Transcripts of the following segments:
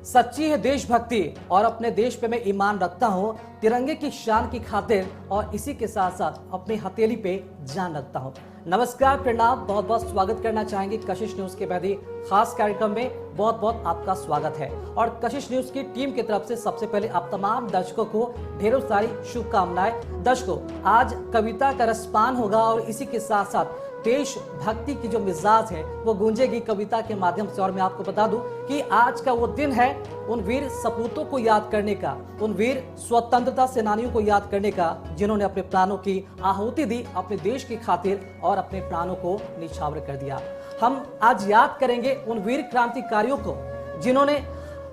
सच्ची है देशभक्ति और अपने पे मैं ईमान रखता हूँ, तिरंगे की शान की खातिर और इसी के साथ साथ अपनी हथेली पे जान रखता हूँ। नमस्कार, प्रणाम, बहुत बहुत स्वागत करना चाहेंगे कशिश न्यूज के बेहद ही खास कार्यक्रम में। बहुत बहुत आपका स्वागत है और कशिश न्यूज की टीम की तरफ से सबसे पहले आप तमाम दर्शकों को ढेरों सारी शुभकामनाएं। दर्शकों, आज कविता का रसपान होगा और इसी के साथ साथ देशभक्ति की जो मिजाज है वो गूंजेगी कविता के माध्यम से। और मैं आपको बता दूं कि आज का वो दिन है उन वीर सपूतों को याद करने का, उन वीर स्वतंत्रता सेनानियों को याद करने का जिन्होंने अपने प्राणों की आहुति दी अपने देश की खातिर और अपने प्राणों को निछावर कर दिया। हम आज याद करेंगे उन वीर क्रांतिकारियों को जिन्होंने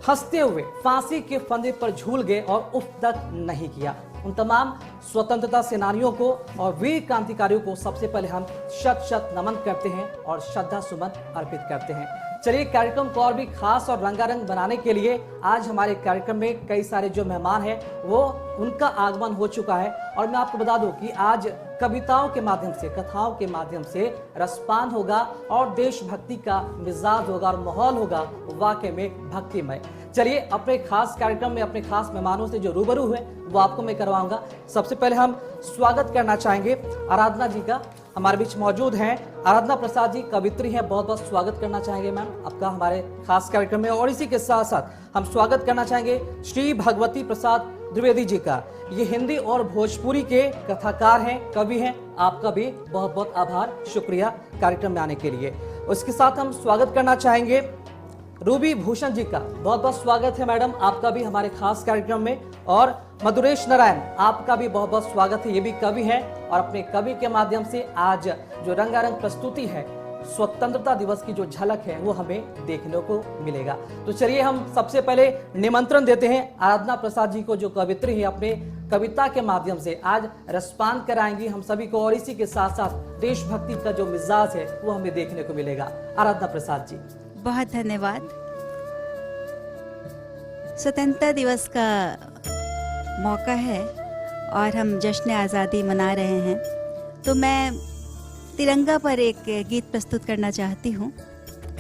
हंसते हुए फांसी के फंदे पर झूल गए और उफ तक नहीं किया। उन तमाम स्वतंत्रता सेनानियों को और वीर क्रांतिकारियों को सबसे पहले हम शत शत नमन करते हैं और श्रद्धा सुमन अर्पित करते हैं। चलिए, कार्यक्रम को और भी खास और रंगारंग बनाने के लिए आज हमारे कार्यक्रम में कई सारे जो मेहमान हैं वो उनका आगमन हो चुका है। और मैं आपको बता दूं कि आज कविताओं के माध्यम से, कथाओं के माध्यम से रसपान होगा और देशभक्ति का मिजाज होगा और माहौल होगा वाकई में भक्तिमय। चलिए, अपने खास कार्यक्रम में अपने खास मेहमानों से जो रूबरू हुए वो आपको मैं करवाऊंगा। सबसे पहले हम स्वागत करना चाहेंगे आराधना जी का, हमारे बीच मौजूद हैं आराधना प्रसाद जी, कवित्री हैं। बहुत बहुत स्वागत करना चाहेंगे मैम आपका हमारे खास कार्यक्रम में। और इसी के साथ साथ हम स्वागत करना चाहेंगे श्री भगवती प्रसाद द्विवेदी जी का। ये हिंदी और भोजपुरी के कथाकार हैं, कवि हैं। आपका भी बहुत बहुत आभार, शुक्रिया कार्यक्रम में आने के लिए। उसके साथ हम स्वागत करना चाहेंगे रूबी भूषण जी का। बहुत बहुत स्वागत है मैडम आपका भी हमारे खास कार्यक्रम में। और मधुरेश नारायण, आपका भी बहुत बहुत स्वागत है, ये भी कवि हैं और अपने कवि के माध्यम से आज जो रंगारंग प्रस्तुति है स्वतंत्रता दिवस की जो झलक है वो हमें देखने को मिलेगा। तो चलिए, हम सबसे पहले निमंत्रण देते हैं आराधना प्रसाद जी को, जो कवित्री है, अपने कविता के माध्यम से आज रसपान कराएंगी हम सभी को और इसी के साथ साथ देशभक्ति का जो मिजाज है वो हमें देखने को मिलेगा। आराधना प्रसाद जी, बहुत धन्यवाद। स्वतंत्रता दिवस का मौका है और हम जश्न आज़ादी मना रहे हैं, तो मैं तिरंगा पर एक गीत प्रस्तुत करना चाहती हूँ,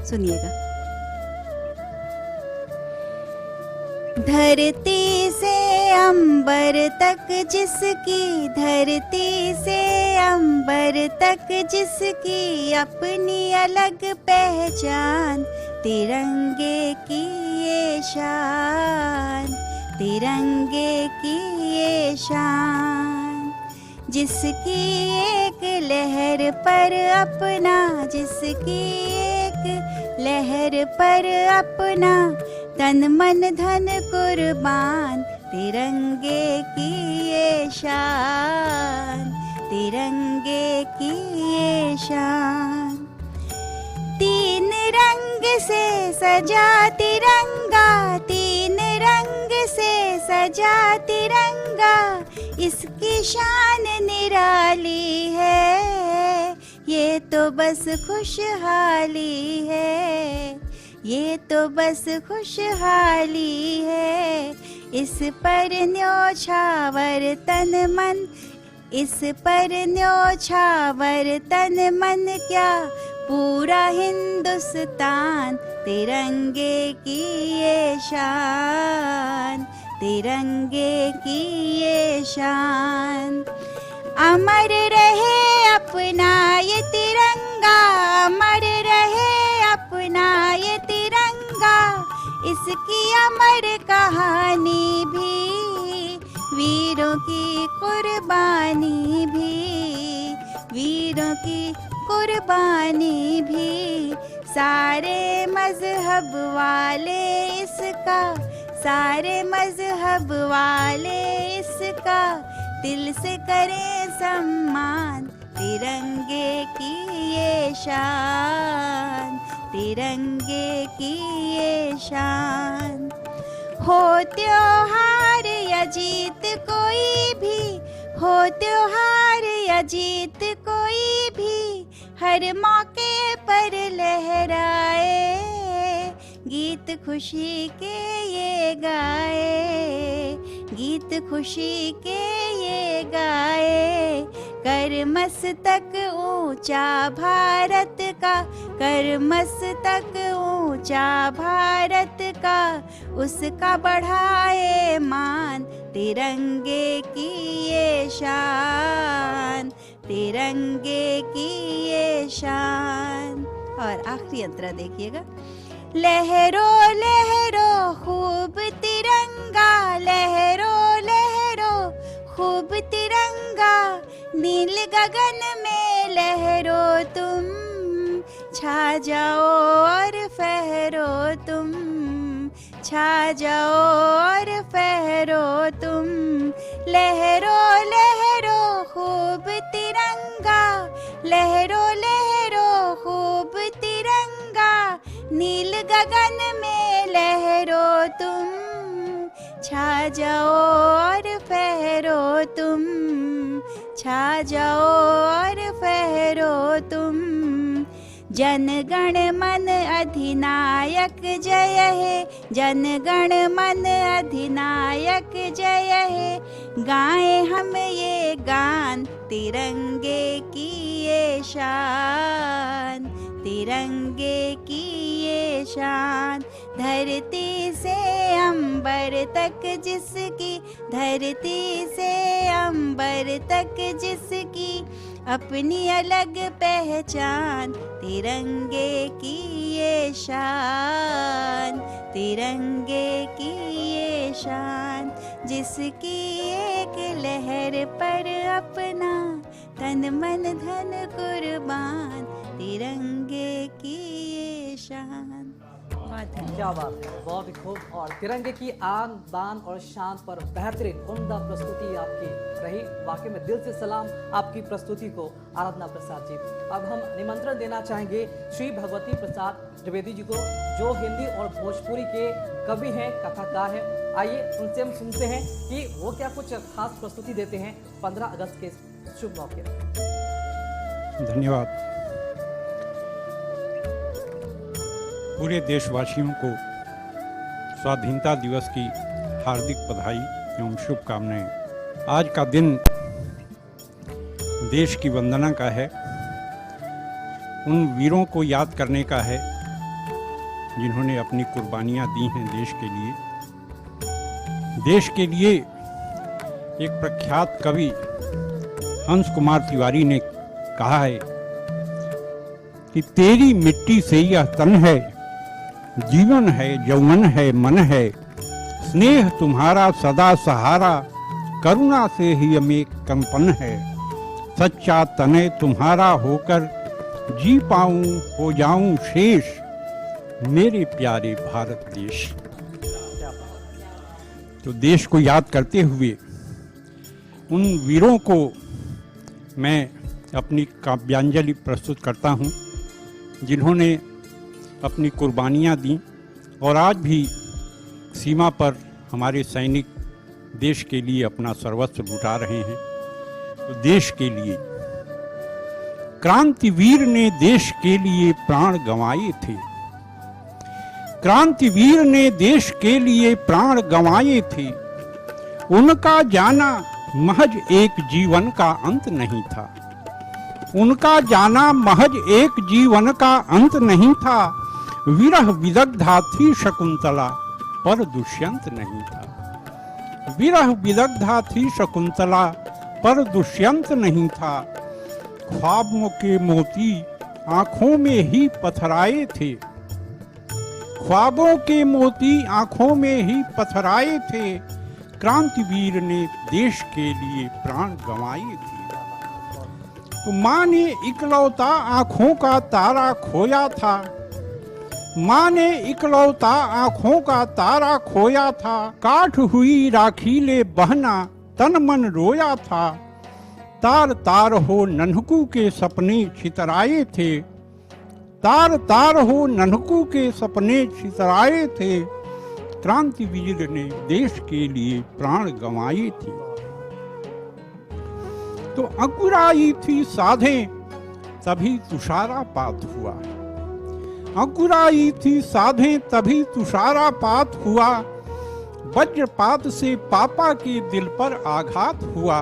सुनिएगा। धरती से अंबर तक जिसकी, धरती से अंबर तक जिसकी अपनी अलग पहचान, तिरंगे की ये शान, तिरंगे की ये शान। जिसकी एक लहर पर अपना, जिसकी एक लहर पर अपना तन मन धन कुर्बान, तिरंगे की ये शान, तिरंगे की ये शान। तीन रंग से सजा तिरंगा, तीन रंग से सजा तिरंगा, इसकी शान निराली है, ये तो बस खुशहाली है, ये तो बस खुशहाली है। इस पर न्योछावर तन मन, इस पर न्योछावर तन मन क्या पूरा हिंदुस्तान, तिरंगे की ये शान, तिरंगे की ये शान। अमर रहे अपना ये तिरंगा, अमर रहे अपना ये तिरंगा, इसकी अमर कहानी भी, वीरों की कुर्बानी भी, वीरों की कुर्बानी भी। सारे मजहब वाले इसका, सारे मजहब वाले इसका दिल से करें सम्मान, तिरंगे की ये शान, तिरंगे की ये शान। हो त्योहार या जीत कोई भी, हो त्योहार या जीत कोई भी, हर मौके पर लहराए, गीत खुशी के ये गाए, गीत खुशी के ये गाए। कर मस्तक ऊंचा भारत का, कर मस्तक ऊंचा भारत का, उसका बढ़ाए मान, तिरंगे की ये शान, तिरंगे की ये शान। और आखिरी अंतरा देखिएगा। लहरो लहरो खूब तिरंगा, लहरो लहरो खूब तिरंगा, नील गगन में लहरो तुम, छा जाओ और फहरो तुम, छा जाओ और फहरो तुम। लहरो लहरो खूब तिरंगा, लहरो लहरो खूब तिरंगा, नील गगन में लहरो तुम, छा जाओ और फहरो तुम, छा जाओ और फहरो तुम। जन गण मन अधिनायक जय है, जन गण मन अधिनायक जय है, गाएं हम ये गान, तिरंगे की ये शान, तिरंगे की ये शान। धरती से अंबर तक जिसकी, धरती से अंबर तक जिसकी, अपनी अलग पहचान, तिरंगे की ये शान, तिरंगे की ये शान। जिसकी एक लहर पर अपना तन मन धन कुर्बान, तिरंगे की ये शान। क्या बात है, बहुत ही खूब। और तिरंगे की आन बान और शान पर बेहतरीन उम्दा प्रस्तुति आपकी रही। वाकई में दिल से सलाम आपकी प्रस्तुति को आराधना प्रसाद जी। अब हम निमंत्रण देना चाहेंगे श्री भगवती प्रसाद द्विवेदी जी को, जो हिंदी और भोजपुरी के कवि हैं, कथाकार हैं। आइए उनसे हम सुनते हैं कि वो क्या कुछ खास प्रस्तुति देते हैं 15 अगस्त के शुभ मौके पर। धन्यवाद। पूरे देशवासियों को स्वाधीनता दिवस की हार्दिक बधाई एवं शुभकामनाएं। आज का दिन देश की वंदना का है, उन वीरों को याद करने का है जिन्होंने अपनी कुर्बानियां दी हैं देश के लिए। देश के लिए एक प्रख्यात कवि हंस कुमार तिवारी ने कहा है कि तेरी मिट्टी से यह तन है, जीवन है, यौवन है, मन है, स्नेह तुम्हारा सदा सहारा, करुणा से ही हमें कंपन है, सच्चा तने तुम्हारा होकर जी पाऊं हो जाऊं शेष, मेरे प्यारे भारत देश। तो देश को याद करते हुए उन वीरों को मैं अपनी काव्यांजलि प्रस्तुत करता हूं जिन्होंने अपनी कुर्बानियां दी और आज भी सीमा पर हमारे सैनिक देश के लिए अपना सर्वस्व लुटा रहे हैं। तो देश के लिए क्रांतिवीर ने देश के लिए प्राण गंवाए थे, क्रांतिवीर ने देश के लिए प्राण गंवाए थे, उनका जाना महज एक जीवन का अंत नहीं था, उनका जाना महज एक जीवन का अंत नहीं था, विरह विदग्धा थी शकुंतला पर दुष्यंत नहीं था, विरह विदग्धा थी शकुंतला पर दुष्यंत नहीं था, ख्वाबों के मोती आंखों में ही पथराए थे, ख्वाबों के मोती आंखों में ही पथराए थे, क्रांतिवीर ने देश के लिए प्राण गंवाए थे। तो माँ ने इकलौता आंखों का तारा खोया था, माँ ने इकलौता आंखों का तारा खोया था, काठ हुई राखीले बहना तन मन रोया था, तार तार हो नन्हकू के सपने छितराए थे, तार तार हो नन्हकू के सपने छितराए थे, क्रांतिवीर ने देश के लिए प्राण गंवाए थे। तो अंकुराई थी साधें तभी तुषारापात हुआ, अंकुराई थी साधें तभी तुषारापात हुआ, वज्रपात से पापा के दिल पर आघात हुआ,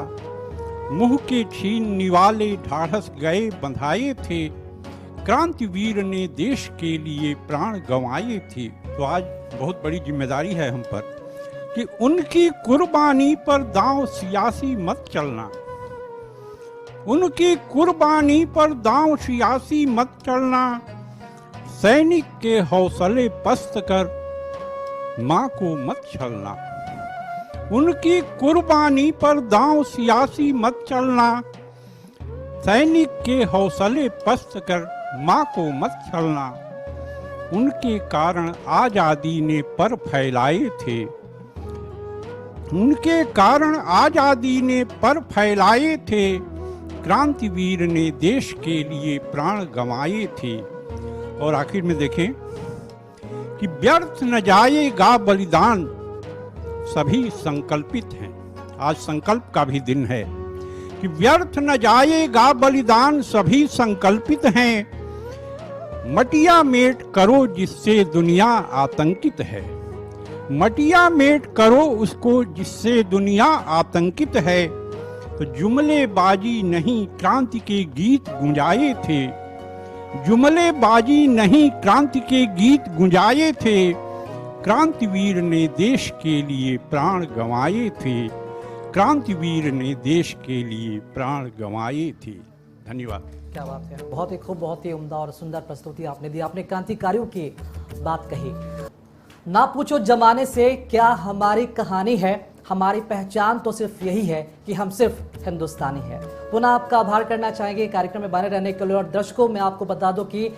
मुंह के छीन निवाले ढाढ़स गए बंधाए थे, क्रांतिवीर ने देश के लिए प्राण गंवाए थे। तो आज बहुत बड़ी जिम्मेदारी है हम पर कि उनकी कुर्बानी पर दांव सियासी मत चलना, उनकी कुर्बानी पर दांव सियासी मत चलना। सैनिक के हौसले पस्त कर मां को मत छलना, उनकी कुर्बानी पर दांव सियासी मत चलना। सैनिक के हौसले पस्त कर मां को मत छलना। उनके कारण आजादी ने पर फैलाए थे, उनके कारण आजादी ने पर फैलाए थे। क्रांतिवीर ने देश के लिए प्राण गंवाए थे। और आखिर में देखें कि व्यर्थ न जाएगा बलिदान, सभी संकल्पित हैं। आज संकल्प का भी दिन है कि व्यर्थ न जाएगा बलिदान, सभी संकल्पित हैं। मटिया मेट करो जिससे दुनिया आतंकित है, मटिया मेट करो उसको जिससे दुनिया आतंकित है। तो जुमलेबाजी नहीं क्रांति के गीत गुंजाए थे, जुमलेबाजी नहीं क्रांति के गीत गुंजाए थे। क्रांतिवीर ने देश के लिए प्राण गंवाए थे, क्रांतिवीर ने देश के लिए प्राण गंवाए थे। धन्यवाद। क्या बात है, बहुत ही खूब, बहुत ही उम्दा और सुंदर प्रस्तुति आपने दी। आपने क्रांतिकारियों की बात कही। ना पूछो जमाने से क्या हमारी कहानी है, हमारी पहचान तो सिर्फ यही है कि हम सिर्फ हिंदुस्तानी हैं। पुनः आपका आभार करना चाहेंगे कार्यक्रम में बने रहने के लिए। और दर्शकों, मैं आपको बता दूं कि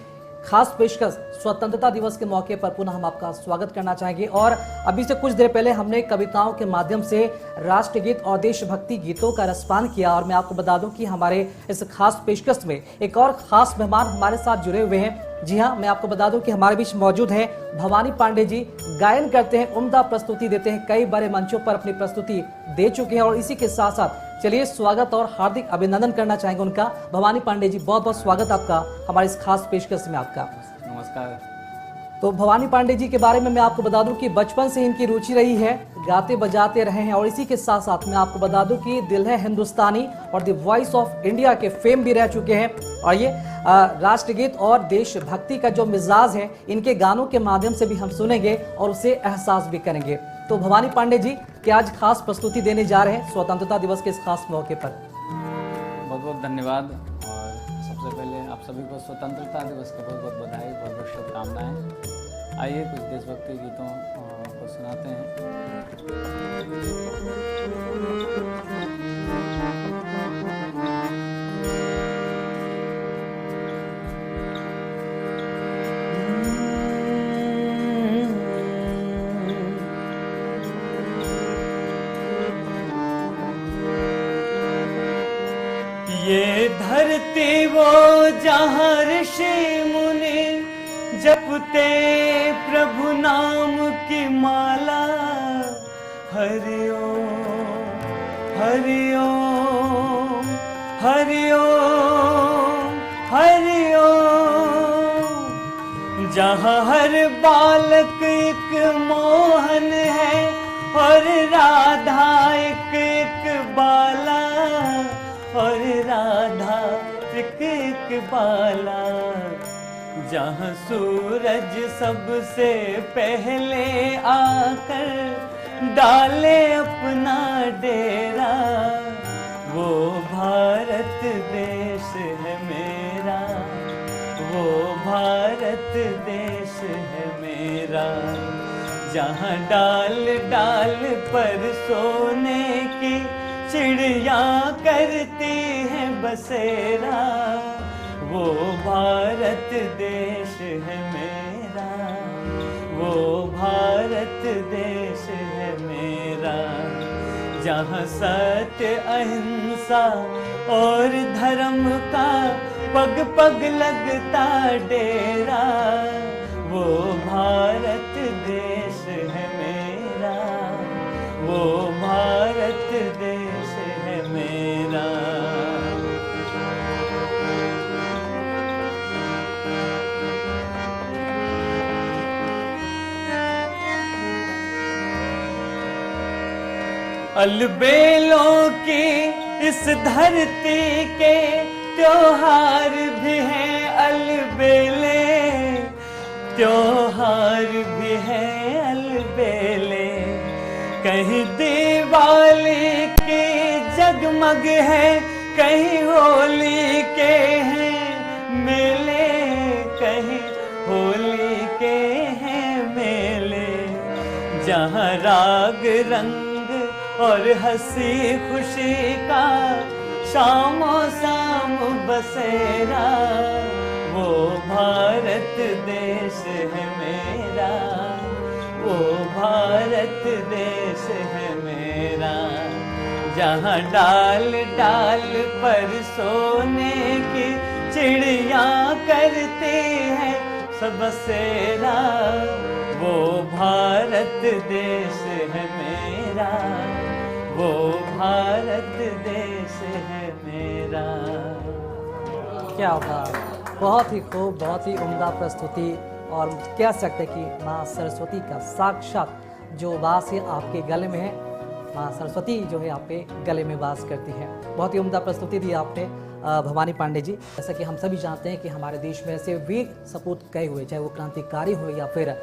खास पेशकश स्वतंत्रता दिवस के मौके पर पुनः हम आपका स्वागत करना चाहेंगे। और अभी से कुछ देर पहले हमने कविताओं के माध्यम से राष्ट्रगीत और देशभक्ति गीतों का रसपान किया। और मैं आपको बता दूं कि हमारे इस खास पेशकश में एक और खास मेहमान हमारे साथ जुड़े हुए हैं। जी हाँ, मैं आपको बता दूं कि हमारे बीच मौजूद हैं भवानी पांडे जी। गायन करते हैं, उम्दा प्रस्तुति देते हैं, कई बड़े मंचों पर अपनी प्रस्तुति दे चुके हैं। और इसी के साथ साथ चलिए स्वागत और हार्दिक अभिनंदन करना चाहेंगे उनका। भवानी पांडे जी, बहुत बहुत स्वागत आपका हमारे इस खास पेशकश में आपका। नमस्कार। तो भवानी पांडे जी के बारे में मैं आपको बता दूं कि बचपन से इनकी रुचि रही है, गाते बजाते रहे हैं। और इसी के साथ साथ मैं आपको बता दूं कि दिल है हिंदुस्तानी और द वॉइस ऑफ इंडिया के फेम भी रह चुके हैं। और ये राष्ट्रगीत और देशभक्ति का जो मिजाज है, इनके गानों के माध्यम से भी हम सुनेंगे और उसे एहसास भी करेंगे। तो भवानी पांडे जी, क्या आज खास प्रस्तुति देने जा रहे हैं स्वतंत्रता दिवस के इस खास मौके पर? बहुत बहुत धन्यवाद। और सबसे पहले आप सभी को स्वतंत्रता दिवस की बहुत बहुत बधाई, बहुत बहुत शुभकामनाएं। आइए कुछ देशभक्ति गीतों को सुनाते हैं। ये धरती वो जहाँ ऋषि मुनि जपते प्रभु नाम की माला। हरि ओम हरि ओम हरि ओम हरि ओम। जहाँ हर बालक एक मोहन है और राधा एक एक बाला, और राधा एक एक बाला। जहाँ सूरज सबसे पहले आकर डाले अपना डेरा, वो भारत देश है मेरा, वो भारत देश है मेरा। जहाँ डाल डाल पर सोने की चिड़िया करती है बसेरा, वो भारत देश है मेरा, वो भारत देश है मेरा। जहाँ सत्य अहिंसा और धर्म का पग पग लगता डेरा, वो भारत देश है मेरा, वो भारत देश है मेरा। अलबेलों की इस धरती के त्योहार भी है अलबेले, त्योहार भी है अलबेले। कहीं दिवाली के जगमग है, कहीं होली के हैं मेले, कहीं होली के हैं मेले। जहाँ राग रंग और हंसी खुशी का शामो शाम बसेरा, वो भारत देश है मेरा, वो भारत देश है मेरा। जहाँ डाल डाल पर सोने की चिड़िया करती है सब बसेरा, वो भारत देश है मेरा, वो भारत देश है मेरा। क्या बात, बहुत ही खूब, बहुत ही उम्दा प्रस्तुति। और कह सकते हैं कि माँ सरस्वती का साक्षात जो वास है आपके गले में है, माँ सरस्वती जो है आपके गले में वास करती है। बहुत ही उम्दा प्रस्तुति दी आपने भवानी पांडे जी। जैसा कि हम सभी जानते हैं कि हमारे देश में ऐसे वीर सपूत कई हुए, चाहे वो क्रांतिकारी हो या फिर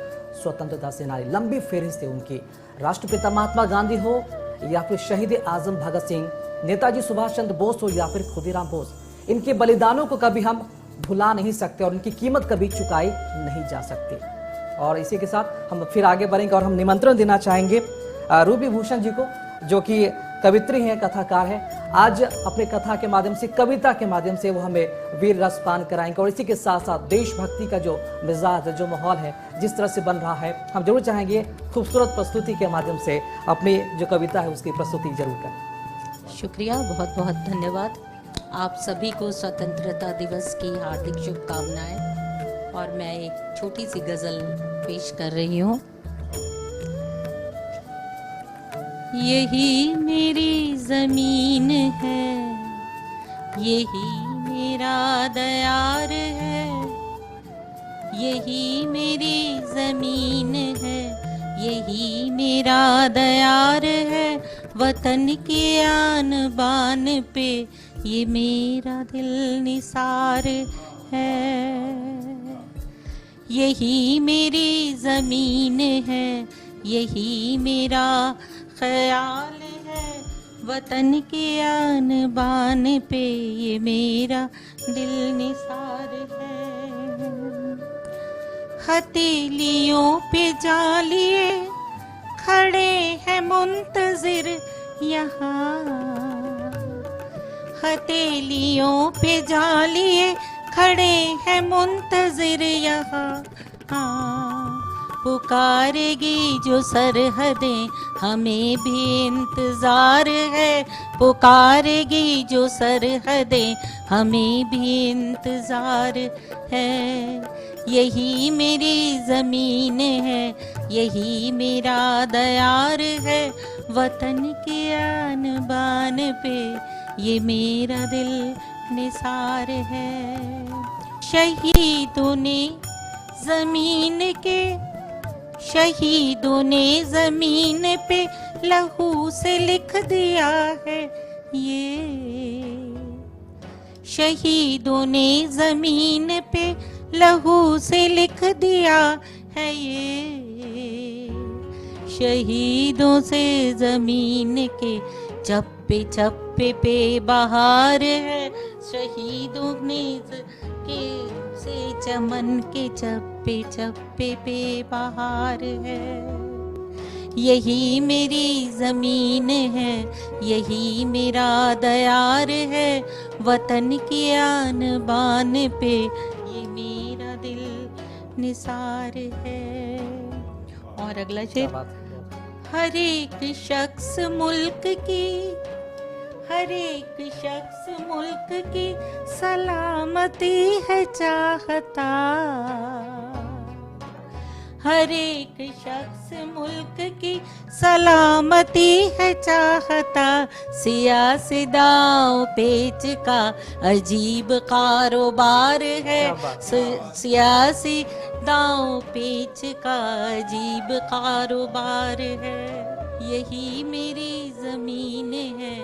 स्वतंत्रता सेनानी, लंबी फहरिस्त है उनकी। राष्ट्रपिता महात्मा गांधी हो या फिर शहीद आजम भगत सिंह, नेताजी सुभाष चंद्र बोस हो या फिर खुदीराम बोस, इनके बलिदानों को कभी हम भुला नहीं सकते और उनकी कीमत कभी चुकाई नहीं जा सकती। और इसी के साथ हम फिर आगे बढ़ेंगे और हम निमंत्रण देना चाहेंगे रूबी भूषण जी को, जो कि कवित्री हैं, कथाकार हैं। आज अपने कथा के माध्यम से, कविता के माध्यम से वो हमें वीर रस पान कराएंगे। और इसी के साथ साथ देशभक्ति का जो मिजाज, जो माहौल है, जिस तरह से बन रहा है, हम जरूर चाहेंगे खूबसूरत प्रस्तुति के माध्यम से अपनी जो कविता है उसकी प्रस्तुति जरूर करें। शुक्रिया, बहुत बहुत धन्यवाद। आप सभी को स्वतंत्रता दिवस की हार्दिक शुभकामनाएं। और मैं एक छोटी सी गज़ल पेश कर रही हूँ। यही मेरी ज़मीन है, यही मेरा दयार है, यही मेरी ज़मीन है, यही मेरा दयार है। वतन के आन बान पे ये मेरा दिल निसार है। यही मेरी ज़मीन है, यही मेरा ख्याल है। वतन के आन बान पे ये मेरा दिल निसार है। हथेलियों पे जालिए खड़े हैं मुंतजिर यहाँ, हथेलियों पे जालिए खड़े हैं मुंतजिर यहाँ। पुकारेगी जो सरहदें हमें भी इंतजार है, पुकारेगी जो सरहदें हमें भी इंतजार है। यही मेरी ज़मीन है, यही मेरा दयार है। वतन के आन बान पे ये मेरा दिल निसार है। शहीदों ने ज़मीन के, शहीदों ने ज़मीन पे लहू से लिख दिया है ये। शहीदों ने ज़मीन पे लहू से लिख दिया है ये। शहीदों से ज़मीन के चप्पे चप्पे पे बहार है। शहीदों ने के से चमन के चप्पे चप्पे पे बहार है। यही मेरी ज़मीन है, यही मेरा दयार है। वतन की आन बान पे ये मेरा दिल निसार है। और अगला शेर। हर एक शख्स मुल्क की, हर एक शख्स मुल्क की सलामती है चाहता। हर एक शख्स मुल्क की सलामती है चाहता। सियासी दांव पेच का अजीब कारोबार है। सियासी दांव पेच का अजीब कारोबार है। यही मेरी ज़मीन है,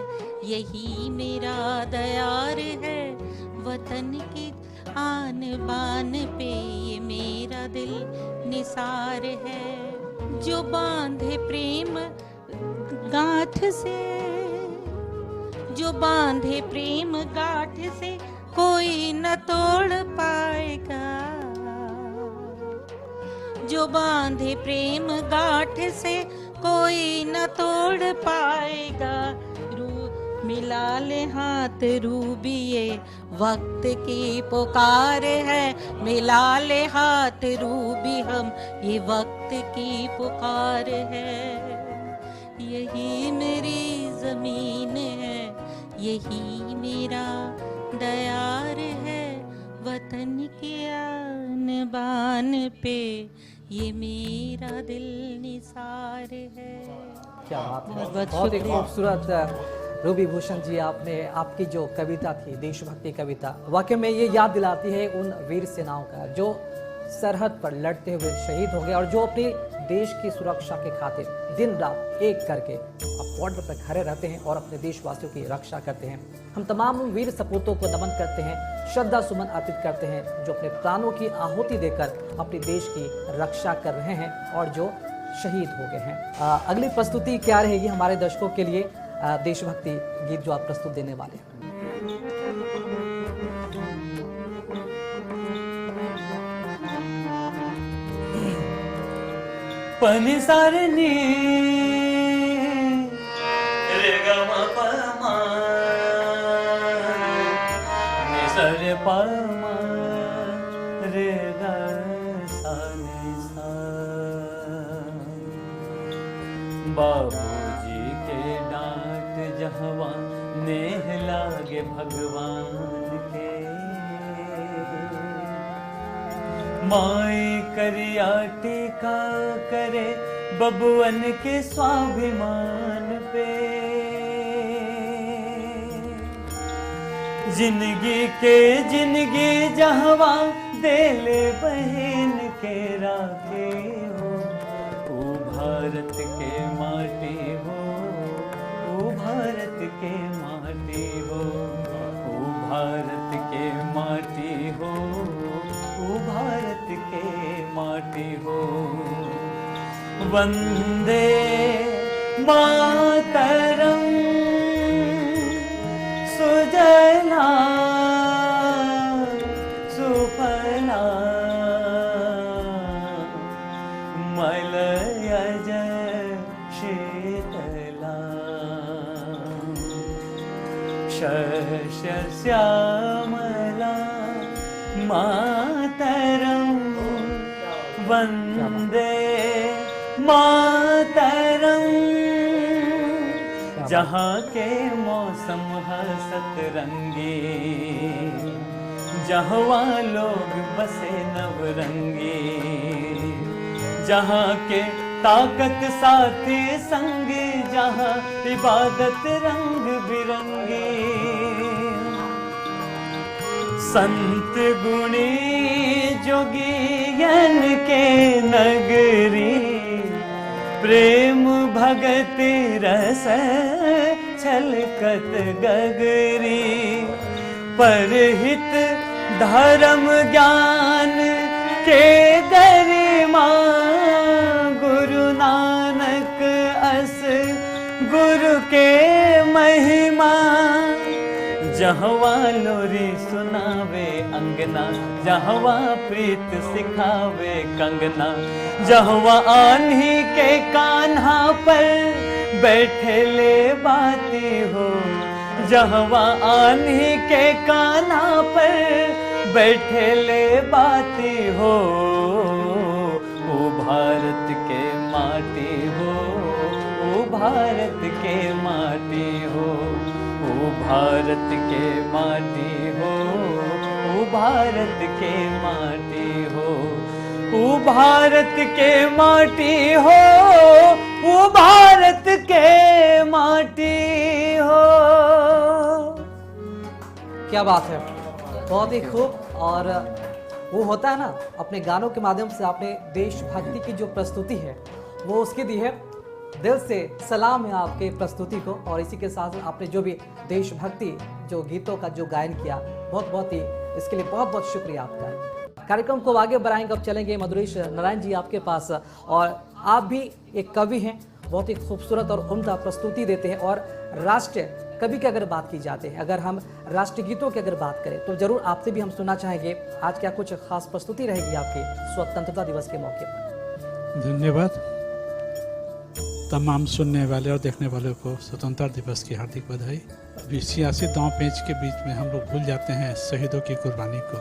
यही मेरा दयार है। वतन के आन बान पे ये मेरा दिल निसार है। जो बांधे प्रेम गांठ से, जो बांधे प्रेम गांठ से कोई न तोड़ पाएगा। जो बांधे प्रेम गांठ से कोई न तोड़ पाएगा। मिला ले हाथ रूबी ये वक्त की पुकार है। मिला ले हाथ रूबी हम ये वक्त की पुकार है। यही मेरी जमीन है, यही मेरा दयार है। वतन के आन बान पे ये मेरा दिल निसार है। क्या बात है, बहुत बहुत ही शुक्रिया। खूबसूरत रूबी भूषण जी, आपने आपकी जो कविता थी देशभक्ति कविता, वाकई में ये याद दिलाती है उन वीर सेनाओं का जो सरहद पर लड़ते हुए शहीद हो गए और जो अपने देश की सुरक्षा के खातिर दिन रात एक करके बॉर्डर पर खड़े रहते हैं और अपने देशवासियों की रक्षा करते हैं। हम तमाम वीर सपूतों को नमन करते हैं, श्रद्धा सुमन अर्पित करते हैं जो अपने प्राणों की आहुति देकर अपने देश की रक्षा कर रहे हैं और जो शहीद हो गए हैं। अगली प्रस्तुति क्या रहेगी हमारे दर्शकों के लिए? देशभक्ति गीत जो आप प्रस्तुत देने वाले हैं। पनि सारनी रे ग म प म नि स रे प म रे ग सा नि सा। बाबूजी के डांट जहवा नेह लागे भगवान के। माई करिया टीका करे बबुअन के स्वाभिमान पे। जिंदगी जहवा देले बहन के राखे हो। ओ भारत के माटी हो, ओ भारत के माटी हो, ओ भारत के माटी हो, ओ भारत के माटी हो। वंदे मातरम सुजला सुफला मलयज शीतला। शस्य श्यामला मातरम वंदे मातरम। जहाँ के मौसम हसत रंगी, जहाँ लोग बसे नवरंगी। जहाँ के ताकत साथी संग, जहाँ इबादत रंग बिरंगी। संत गुणी जोगियन के नगरी, प्रेम भगत रस छलकत गगरी। परहित धर्म ज्ञान के गरिमा, गुरु नानक अस गुरु के महिमा। जहवा लोरी सुनावे अंगना, जहवा प्रीत सिखावे कंगना। जहवा आन्ही के कान्हा पर बैठे ले बाती हो। जहवा आन्ही के कान्हा पर बैठे ले बाती हो। ओ भारत के माटी हो, ओ भारत के माटी हो, ओ भारत के माटी हो, ओ भारत के माटी हो, ओ भारत के माटी हो, ओ भारत के माटी हो। क्या बात है, बहुत ही खूब। और वो होता है ना, अपने गानों के माध्यम से आपने देशभक्ति की जो प्रस्तुति है वो उसकी दी है। दिल से सलाम है आपके प्रस्तुति को। और इसी के साथ आपने जो भी देशभक्ति जो गीतों का जो गायन किया बहुत बहुत ही इसके लिए बहुत बहुत शुक्रिया आपका। कार्यक्रम को आगे बढ़ाएंगे, अब चलेंगे मधुरेश नारायण जी आपके पास। और आप भी एक कवि हैं, बहुत ही खूबसूरत और उम्दा प्रस्तुति देते हैं। और राष्ट्र कवि की अगर बात की जाती है, अगर हम राष्ट्रगीतों की अगर बात करें तो जरूर आपसे भी हम सुनना चाहेंगे आज क्या कुछ खास प्रस्तुति रहेगी आपकी स्वतंत्रता दिवस के मौके पर। धन्यवाद। तमाम सुनने वाले और देखने वालों को स्वतंत्रता दिवस की हार्दिक बधाई। अभी सियासी दांव पेच के बीच में हम लोग भूल जाते हैं शहीदों की कुर्बानी को।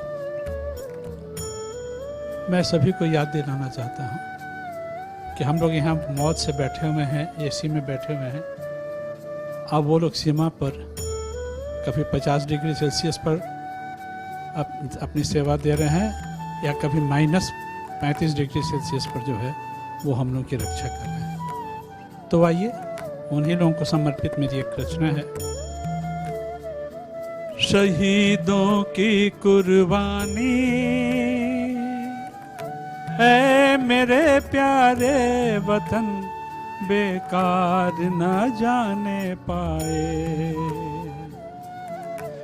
मैं सभी को याद दिलाना चाहता हूं कि हम लोग यहाँ मौत से बैठे हुए हैं, एसी में बैठे हुए हैं। अब वो लोग सीमा पर कभी 50 डिग्री सेल्सियस पर अपनी सेवा दे रहे हैं या कभी -35 डिग्री सेल्सियस पर जो है वो हम लोग की रक्षा कर रहे हैं। तो आइए उन्हीं लोगों को समर्पित मेरी एक रचना है। शहीदों की कुर्बानी है मेरे प्यारे वतन, बेकार न जाने पाए।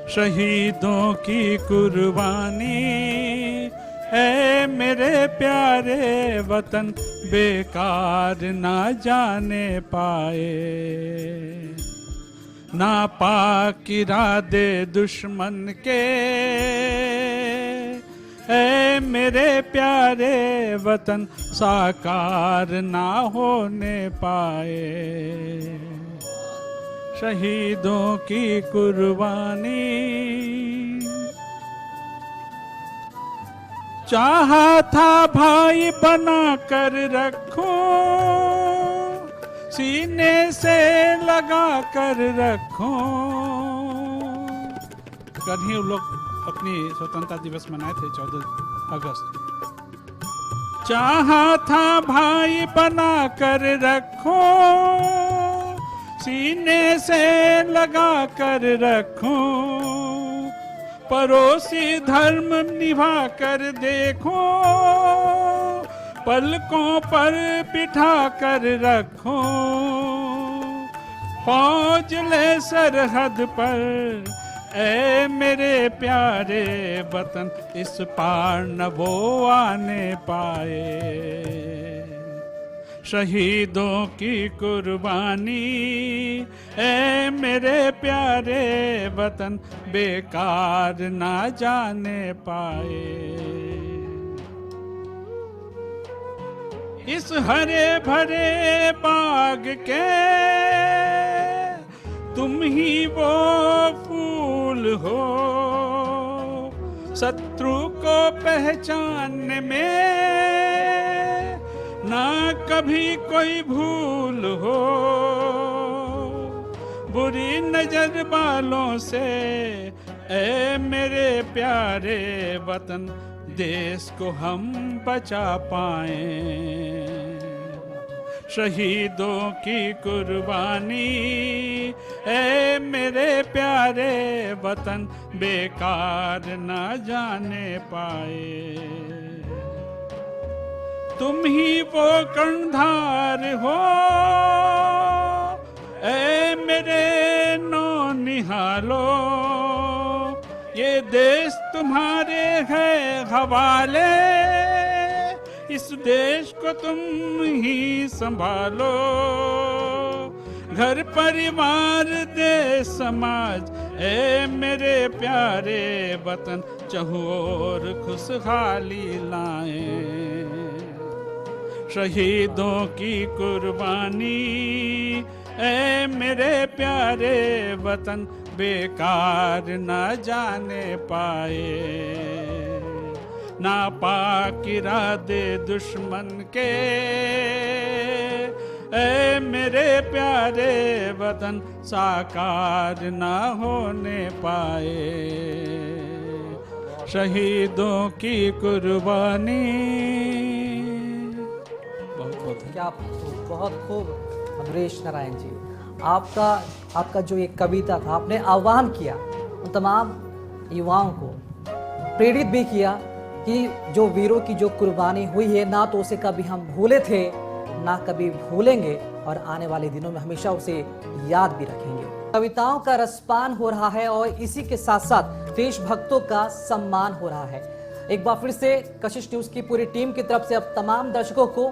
शहीदों की कुर्बानी है मेरे प्यारे वतन, बेकार ना जाने पाए। नापाक इरादे दुश्मन के है मेरे प्यारे वतन, साकार ना होने पाए। शहीदों की कुर्बानी चाहा था भाई बना कर रखूं, सीने से लगा कर रखूं। कल ही लोग अपनी स्वतंत्रता दिवस मनाए थे 14 अगस्त। चाहा था भाई बना कर रखूं, सीने से लगा कर रखूं। पड़ोसी धर्म निभा कर देखो, पलकों पर बिठा कर रखो। फौज ले सरहद पर ऐ मेरे प्यारे वतन, इस पार न वो आने पाए। शहीदों की कुर्बानी ऐ मेरे प्यारे वतन, बेकार ना जाने पाए। इस हरे भरे बाग के तुम ही वो फूल हो, शत्रु को पहचानने में ना कभी कोई भूल हो। बुरी नजर वालों से ऐ मेरे प्यारे वतन, देश को हम बचा पाएं। शहीदों की कुर्बानी ऐ मेरे प्यारे वतन, बेकार न जाने पाए। तुम ही वो कर्णधार हो ऐ मेरे नौनिहालो, ये देश तुम्हारे है हवाले, इस देश को तुम ही संभालो। घर परिवार देश समाज ऐ मेरे प्यारे वतन, चहुं ओर खुशहाली लाएं। शहीदों की कुर्बानी ऐ मेरे प्यारे वतन, बेकार न जाने पाए। नापाक इरादे दुश्मन के ऐ मेरे प्यारे वतन, साकार न होने पाए। शहीदों की कुर्बानी। बहुत बहुत क्या बहुत खूब मधुरेश नारायण जी, आपका जो एक कविता था, आपने आह्वान किया उन तमाम युवाओं को, प्रेरित भी किया कि जो वीरों की जो कुर्बानी हुई है ना तो उसे कभी हम भूले थे ना कभी भूलेंगे, और आने वाले दिनों में हमेशा उसे याद भी रखेंगे। कविताओं का रसपान हो रहा है और इसी के साथ साथ देशभक्तों का सम्मान हो रहा है। एक बार फिर से कशिश न्यूज की पूरी टीम की तरफ से अब तमाम दर्शकों को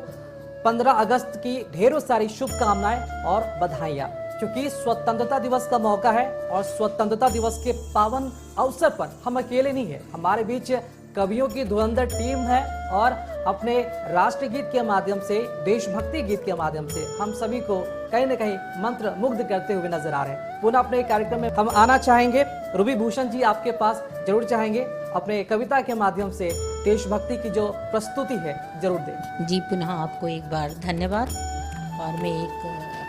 15 अगस्त की ढेरों सारी शुभकामनाएं और बधाइयां, क्योंकि स्वतंत्रता दिवस का मौका है और स्वतंत्रता दिवस के पावन अवसर पर हम अकेले नहीं है, हमारे बीच कवियों की धुरंधर टीम है और अपने राष्ट्रगीत के माध्यम से, देशभक्ति गीत के माध्यम से हम सभी को कहीं न कहीं मंत्र मुग्ध करते हुए नजर आ रहे हैं। पुनः अपने कार्यक्रम में हम आना चाहेंगे, रूबी भूषण जी आपके पास जरूर चाहेंगे अपने कविता के माध्यम से देशभक्ति की जो प्रस्तुति है जरूर दें। जी, पुनः आपको एक बार धन्यवाद। और मैं एक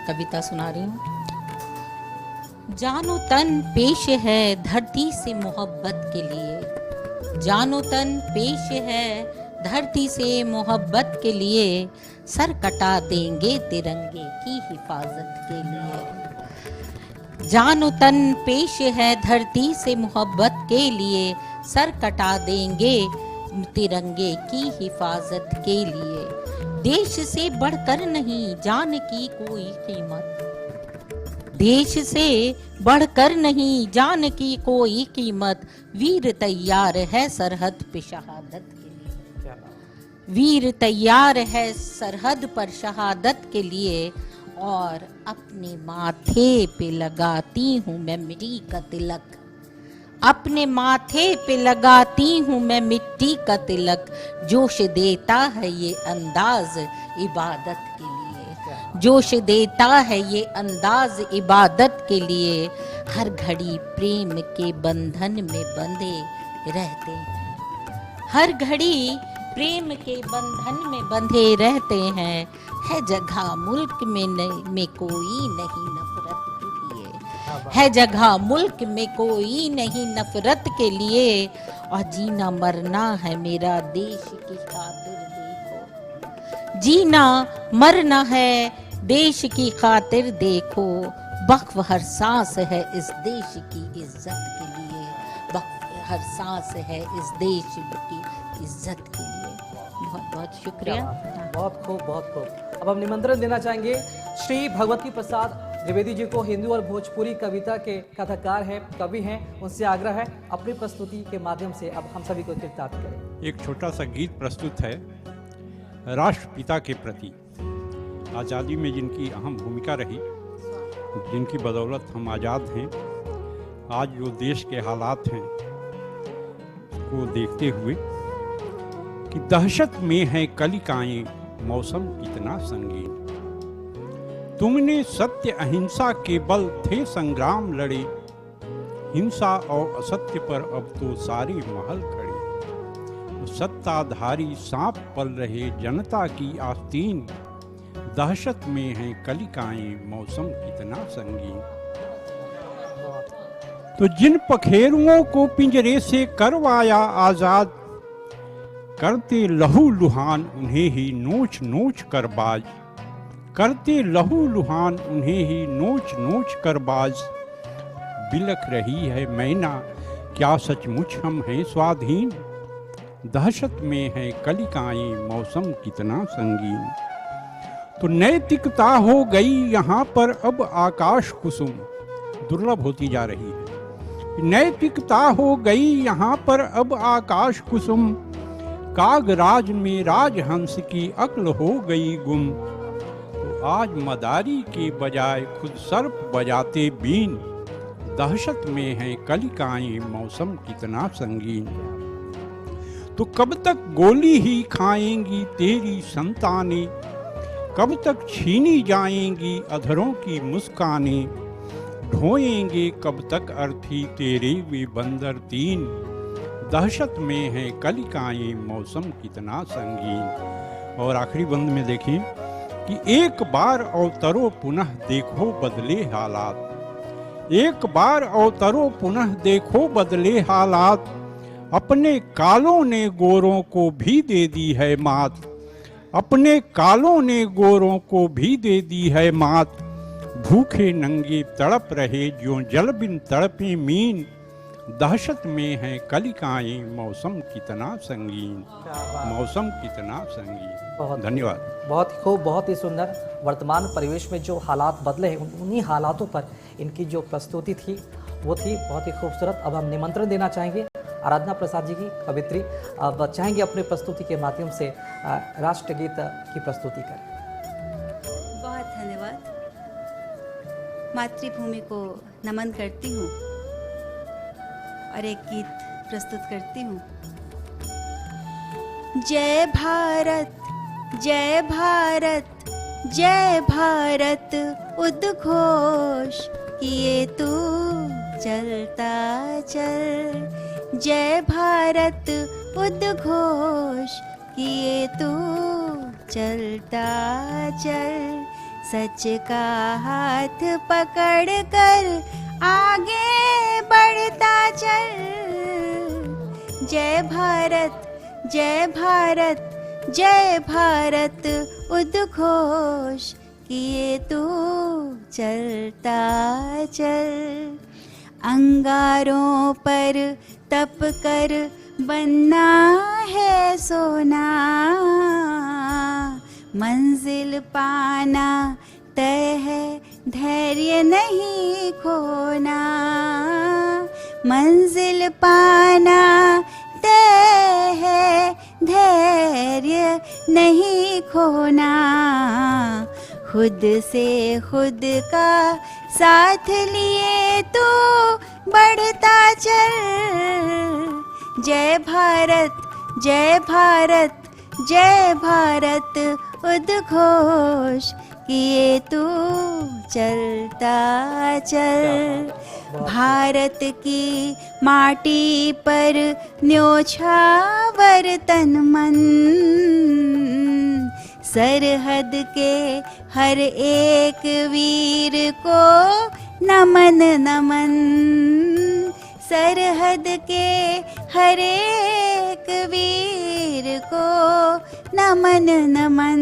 कविता सुना रही हूँ। जानो तन पेश है धरती से मोहब्बत के लिए, जानो तन पेश है धरती से मोहब्बत के लिए, सर कटा देंगे तिरंगे की हिफाजत के लिए। जानो तन पेश है धरती से मोहब्बत के लिए, सर कटा देंगे तिरंगे की हिफाजत के लिए। देश से बढ़कर नहीं जान की कोई कीमत, देश से बढ़कर नहीं जान की कोई कीमत, वीर तैयार है सरहद पे शहादत के लिए, वीर तैयार है सरहद पर शहादत के लिए। और अपने माथे पे लगाती हूँ मैं मिट्टी का तिलक, अपने माथे पे लगाती हूँ मैं मिट्टी का तिलक, जोश देता है ये अंदाज इबादत के लिए, जोश देता है ये अंदाज इबादत के लिए। हर घड़ी प्रेम के बंधन में बंधे रहते हैं, हर घड़ी प्रेम के बंधन में बंधे रहते हैं। है जगह मुल्क में कोई नहीं नफरत के लिए, है जगह मुल्क में कोई नहीं नफरत के लिए। और जीना मरना है मेरा देश की खातिर देखो, जीना मरना है देश की खातिर देखो। वक्फ हर सांस है इस देश की इज्जत के लिए, वक्फ हर सांस है इस देश की इज्जत के लिए। बहुत बहुत शुक्रिया। बहुत खूब, बहुत खूब। अब हम निमंत्रण देना चाहेंगे श्री भगवती प्रसाद द्विवेदी जी को, हिंदी और भोजपुरी कविता के कथाकार हैं, कवि हैं। उनसे आग्रह है अपनी प्रस्तुति के माध्यम से अब हम सभी को कृतार्थ करें। एक छोटा सा गीत प्रस्तुत है राष्ट्रपिता के प्रति। आज़ादी में जिनकी अहम भूमिका रही, जिनकी बदौलत हम आज़ाद हैं, आज जो देश के हालात हैं उसको देखते हुए कि दहशत में है कलिकाएं, मौसम कितना संगीन। तुमने सत्य अहिंसा के बल थे संग्राम लड़े, हिंसा और असत्य पर अब तो सारे महल खड़े। सत्ताधारी सांप पल रहे जनता की आस्तीन, दहशत में है कलिकाएं, मौसम कितना संगीन। तो जिन पखेरुओं को पिंजरे से करवाया आजाद, करते लहू लुहान उन्हें ही नोच नोच कर बाज, करते लहू लुहान उन्हें ही नोच नोच कर बाज। बिलख रही है मैना क्या सचमुच हम हैं स्वाधीन, दहशत में है कलिकाएं, मौसम कितना संगीन। तो नैतिकता हो गई यहाँ पर अब आकाश कुसुम, दुर्लभ होती जा रही है। नैतिकता हो गई यहाँ पर अब आकाश कुसुम, कागराज में राजहंस की अक्ल हो गई गुम। तो आज मदारी के बजाय खुद सर्प बजाते बीन, दहशत में है कलिकाएं, मौसम कितना संगीन। तो कब तक गोली ही खाएंगी तेरी संतानें, कब तक छीनी जाएंगी अधरों की मुस्कानें, ढोएंगे कब तक अर्थी तेरे वे बंदर तीन, दहशत में है कलिकाएं, मौसम कितना संगीन। और आखिरी बंद में देखें कि एक बार अवतरो पुनः देखो बदले हालात, एक बार अवतरो पुनः देखो बदले हालात। अपने कालों ने गोरों को भी दे दी है मात, अपने कालों ने गोरों को भी दे दी है मात। भूखे नंगे तड़प रहे जो जल बिन तड़पे मीन, दहशत में है कलिकाएं, मौसम कितना संगीन, मौसम कितना संगीन। धन्यवाद। बहुत खूब, बहुत ही सुंदर। वर्तमान परिवेश में जो हालात बदले हैं उन्हीं हालातों पर इनकी जो प्रस्तुति थी वो थी बहुत ही खूबसूरत। अब हम निमंत्रण देना चाहेंगे आराधना प्रसाद जी की, कवित्री। अब चाहेंगे अपने प्रस्तुति के माध्यम से राष्ट्रगीत की प्रस्तुति करें। बहुत धन्यवाद। मातृभूमि को नमन करती हूँ और एक गीत प्रस्तुत करती हूँ। जय भारत जय भारत जय भारत उद्घोष किए तू चलता चल। जय भारत उद्घोष किए तू चलता चल। सच का हाथ पकड़ कर आगे बढ़ता चल। जय भारत जय भारत जय भारत उद्घोष किए तू चलता चल। अंगारों पर तप कर बनना है सोना। मंजिल पाना तय है धैर्य नहीं खोना। मंजिल पाना तय है धैर्य नहीं खोना। खुद से खुद का साथ लिए तो बढ़ता चल। जय भारत जय भारत जय भारत उद्घोष किए तू चलता चल। भारत की माटी पर न्योछावर तन मन। सरहद के हर एक वीर को नमन नमन। सरहद के हर एक वीर को नमन नमन।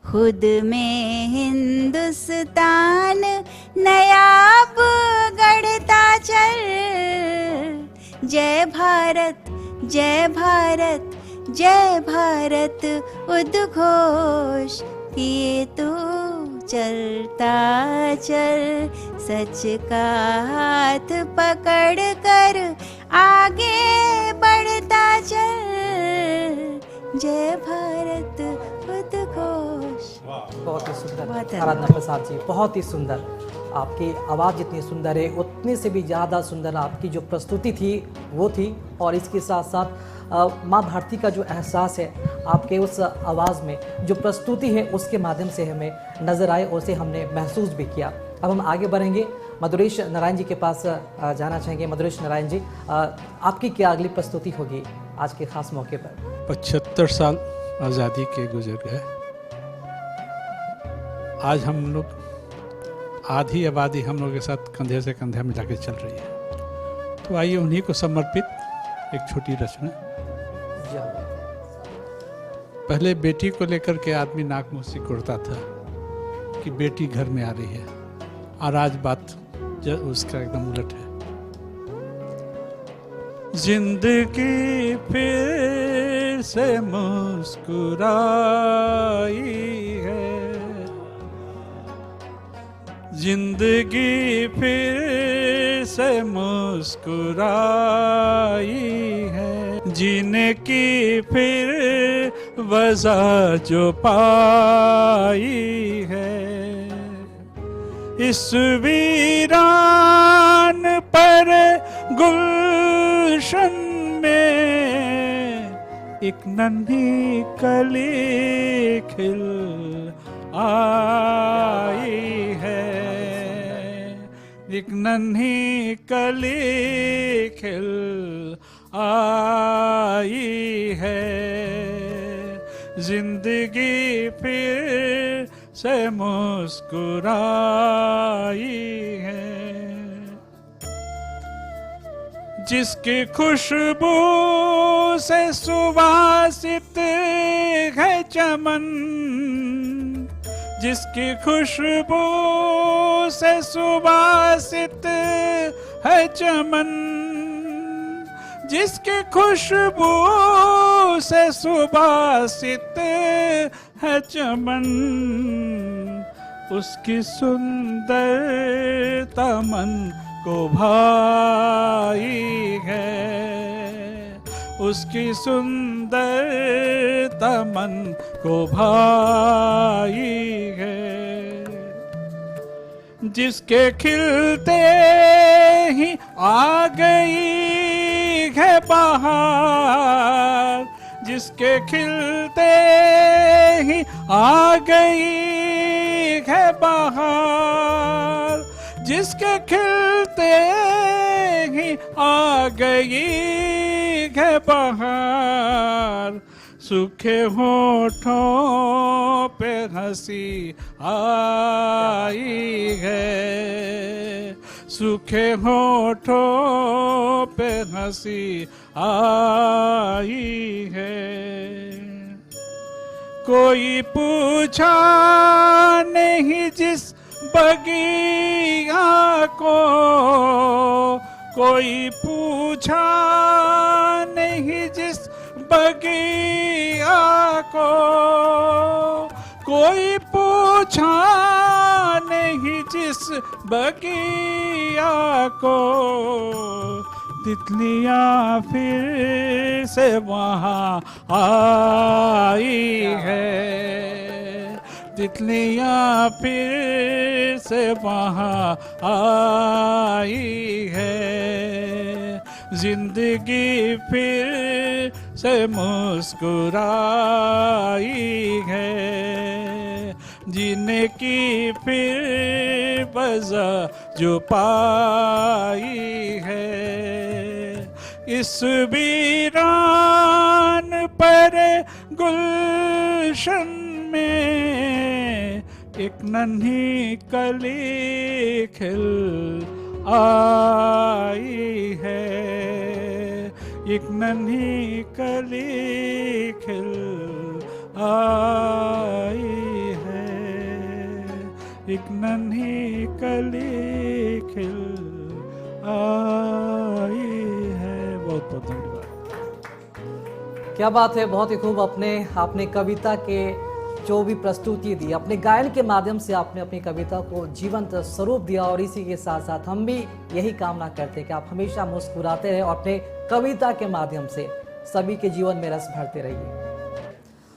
खुद में हिंदुस्तान नयाब गढ़ता चल। जय भारत जय भारत जय भारत उद्घोष किए तू चलता चल। सच का हाथ पकड़ कर आगे बढ़ता चल। जय भारत उद्घोष। बहुत ही सुंदर बहुत आराधना प्रसाद जी, बहुत ही सुंदर। आपकी आवाज़ जितनी सुंदर है उतने से भी ज़्यादा सुंदर आपकी जो प्रस्तुति थी वो थी। और इसके साथ साथ माँ भारती का जो एहसास है आपके उस आवाज़ में, जो प्रस्तुति है उसके माध्यम से हमें नज़र आए और उसे हमने महसूस भी किया। अब हम आगे बढ़ेंगे, मधुरेश नारायण जी के पास जाना चाहेंगे। मधुरेश नारायण जी, आपकी क्या अगली प्रस्तुति होगी आज के खास मौके पर? 75 साल आज़ादी के गुजर गए। आज हम लोग आधी आबादी हम लोग के साथ कंधे से कंधे मिला के चल रही है। तो आइए उन्हीं को समर्पित एक छोटी रचना। पहले बेटी को लेकर के आदमी नाक मुँह सिकुड़ता था कि बेटी घर में आ रही है, और आज बात उसका एकदम उलट है। जिंदगी फिर से मुस्कुराई है। जिंदगी फिर से मुस्कुराई है। जीने की फिर वजह जो पाई है। इस वीरान पर गुलशन में एक नन्ही कली खिल आई है। एक नन्ही कली खिल आई है। जिंदगी फिर से मुस्कुराई है। जिसकी खुशबू से सुवासित है चमन। जिसकी खुशबू से सुवासित है चमन। जिसकी खुशबू से सुवासित है चमन, उसकी सुंदरता मन को भाई है, उसकी सुंदरता मन को भाई है। जिसके खिलते ही आ गई है बहार, जिसके खिलते ही आ गई है बहार, जिसके खिलते ही आ गई है बहार, सूखे होठों पे हंसी आई है, सूखे होठों पे हंसी आई है। कोई पूछा नहीं जिस बगिया को, कोई पूछा नहीं जिस बगिया को, कोई पूछा नहीं जिस बगिया को, तितलियां फिर से वहाँ आई है, तितलियां फिर से वहाँ आई है। जिंदगी फिर से मुस्कुराई है, जीने की फिर वजह जो पाई है। इस वीरान पर गुलशन में एक नन्ही कली खिल आई है, एक नन्ही कली खिल आई है, एक नन्ही कली खिल आई है। बहुत बहुत धन्यवाद। क्या बात है, बहुत ही खूब आपने कविता के जो भी प्रस्तुति दी, अपने गायन के माध्यम से आपने अपनी कविता को जीवंत स्वरूप दिया। और इसी के साथ साथ हम भी यही कामना करते हैं कि आप हमेशा मुस्कुराते रहे और अपने कविता के माध्यम से सभी के जीवन में रस भरते रहिए।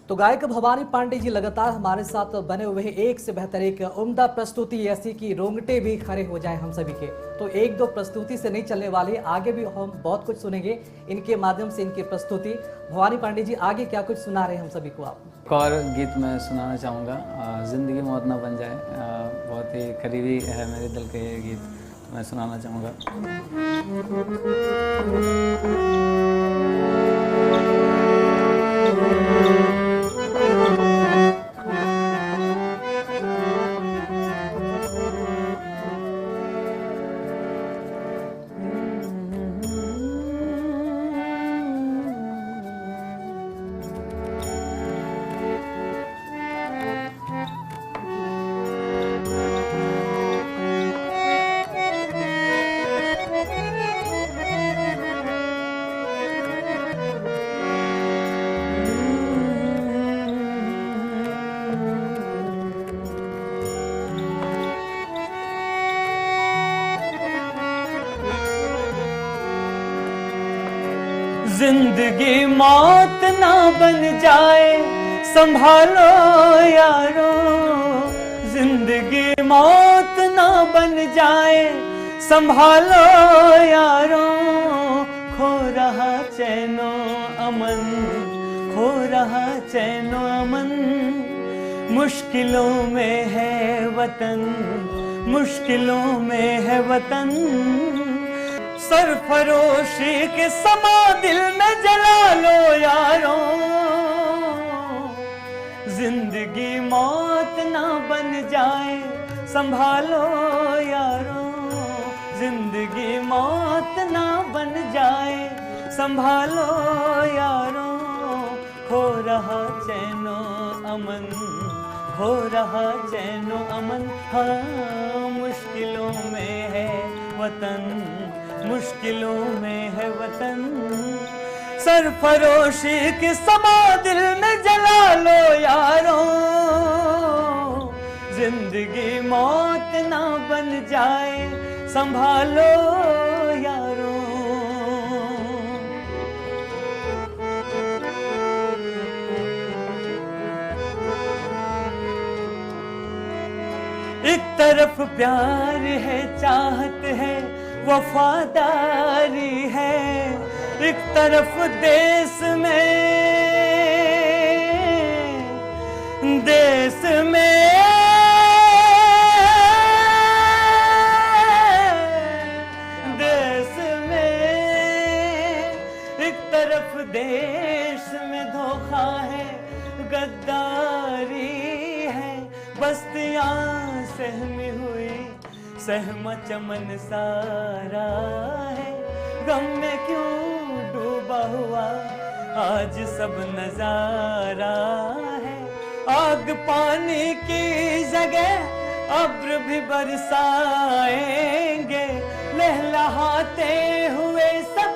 तो गायक भवानी पांडे जी लगातार हमारे साथ बने हुए हैं, एक से बेहतर एक उम्दा प्रस्तुति ऐसी कि रोंगटे भी खड़े हो जाएं हम सभी के। तो एक दो प्रस्तुति से नहीं चलने वाली, आगे भी हम बहुत कुछ सुनेंगे इनके माध्यम से, इनकी प्रस्तुति। भवानी पांडे जी आगे क्या कुछ सुना रहे हैं हम सभी को आप? एक और गीत मैं सुनाना चाहूँगा, ज़िंदगी मौत ना बन जाए। बहुत ही करीबी है मेरे दिल के ये गीत, मैं सुनाना चाहूँगा। जिंदगी मौत ना बन जाए, संभालो यारो। जिंदगी मौत ना बन जाए, संभालो यारो। खो रहा चैनो अमन, खो रहा चैनो अमन। मुश्किलों में है वतन, मुश्किलों में है वतन। सरफरोशी के समा दिल में जला लो यारों। जिंदगी मौत ना बन जाए, संभालो यारों। जिंदगी मौत ना बन जाए, संभालो यारों। खो रहा चैनो अमन, खो रहा चैनो अमन। हाँ, मुश्किलों में है वतन, मुश्किलों में है वतन। सरफरोशी की समा दिल में जला लो यारों, जिंदगी मौत ना बन जाए संभालो यारों। एक तरफ प्यार है, चाहत है, वफादारी है, एक तरफ देश में एक तरफ देश में धोखा है, गद्दारी है, बस्तियां सहमी हुई सहमा चमन सारा है, गम में क्यों डूबा हुआ आज सब नजारा है। आग पानी की जगह अब्र भी बरसाएंगे, लहलहाते हुए सब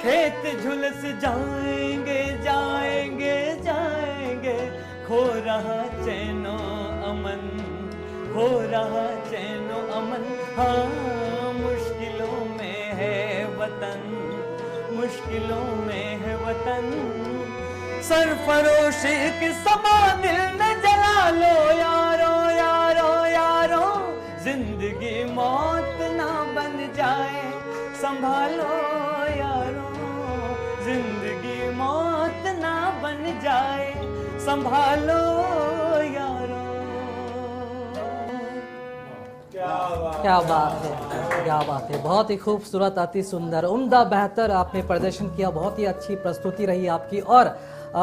खेत झुलस जाएंगे, जाएंगे जाएंगे। खो रहा चैनो अमन, खो रहा चैनो अमन, हाँ मुश्किलों में है वतन, मुश्किलों में है वतन। सरफरोशी की समा दिल में जला लो यारो यारो यारो, जिंदगी मौत ना बन जाए संभालो यारो, जिंदगी मौत ना बन जाए संभालो यारो। क्या बात है, क्या बात है। बहुत ही खूबसूरत, अति सुंदर, उम्दा, बेहतर आपने प्रदर्शन किया। बहुत ही अच्छी प्रस्तुति रही आपकी। और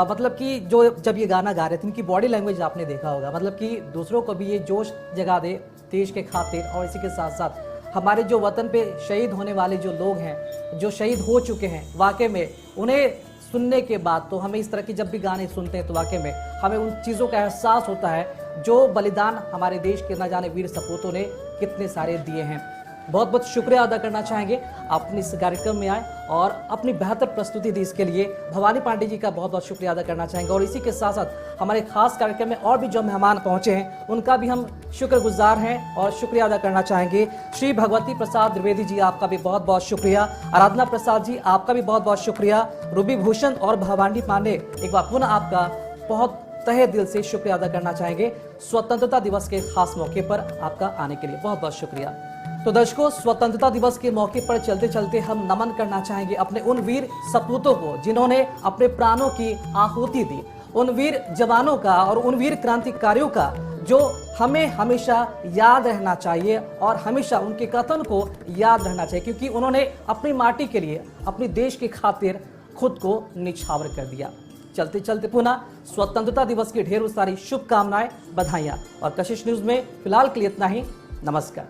मतलब कि जो जब ये गाना गा रहे थे, इनकी बॉडी लैंग्वेज आपने देखा होगा, मतलब कि दूसरों को भी ये जोश जगा दे देश के खातिर। और इसी के साथ साथ हमारे जो वतन पे शहीद होने वाले जो लोग हैं, जो शहीद हो चुके हैं, वाकई में उन्हें सुनने के बाद तो हमें इस तरह की जब भी गाने सुनते हैं तो वाकई में हमें उन चीज़ों का एहसास होता है जो बलिदान हमारे देश के न जाने वीर सपूतों ने कितने सारे दिए हैं। बहुत बहुत शुक्रिया अदा करना चाहेंगे, आपने इस कार्यक्रम में आए और अपनी बेहतर प्रस्तुति दी, इसके लिए भवानी पांडे जी का बहुत बहुत शुक्रिया अदा करना चाहेंगे। और इसी के साथ साथ हमारे खास कार्यक्रम में और भी जो मेहमान पहुंचे हैं उनका भी हम शुक्रगुजार हैं और शुक्रिया अदा करना चाहेंगे। श्री भगवती प्रसाद द्विवेदी जी, आपका भी बहुत बहुत शुक्रिया। आराधना प्रसाद जी, आपका भी बहुत बहुत शुक्रिया। रूबी भूषण और भवानी पांडे, एक बार पुनः आपका बहुत तहे दिल से शुक्रिया अदा करना चाहेंगे। स्वतंत्रता दिवस के खास मौके पर आपका आने के लिए बहुत बहुत शुक्रिया। तो दर्शकों, स्वतंत्रता दिवस के मौके पर चलते चलते हम नमन करना चाहेंगे अपने उन वीर सपूतों को जिन्होंने अपने प्राणों की आहुति दी, उन वीर जवानों का और उन वीर क्रांतिकारियों का जो हमें हमेशा याद रहना चाहिए और हमेशा उनके कथन को याद रहना चाहिए, क्योंकि उन्होंने अपनी माटी के लिए, अपने देश की खातिर खुद को निछावर कर दिया। चलते चलते पुनः स्वतंत्रता दिवस की ढेरों सारी शुभकामनाएं, बधाइयां। और कशिश न्यूज में फिलहाल के लिए इतना ही। नमस्कार।